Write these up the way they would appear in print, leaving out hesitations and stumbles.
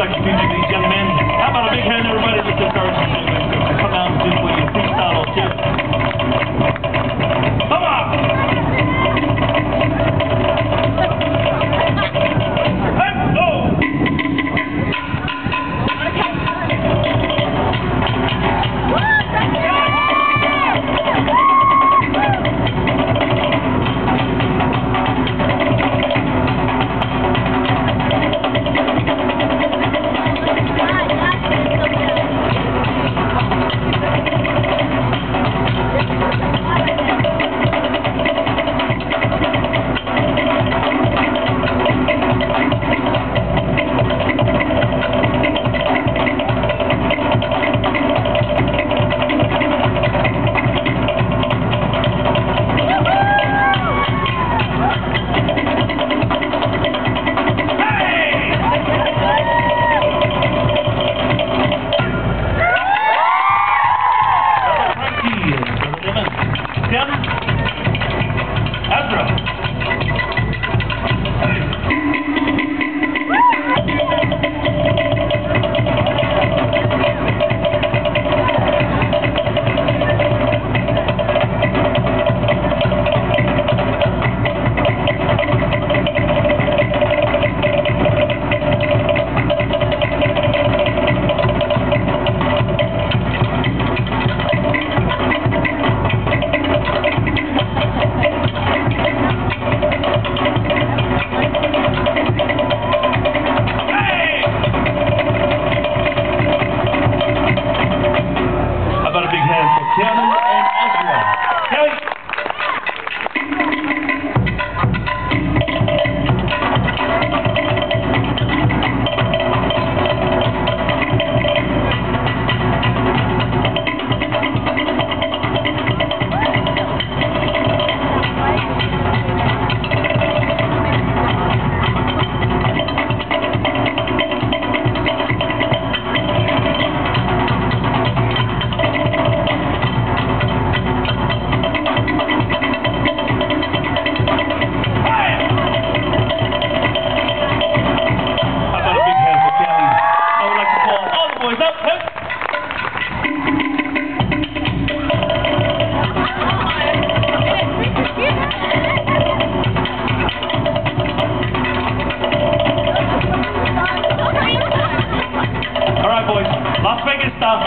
like to feature these young men. How about a big hand, everybody? Let's encourage them to come out and do what you freestyle too. Come on! Let's go! Devin, Asreal. Teanu and Asreal. Keahi. Las Vegas style.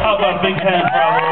How about a big hand, bravo?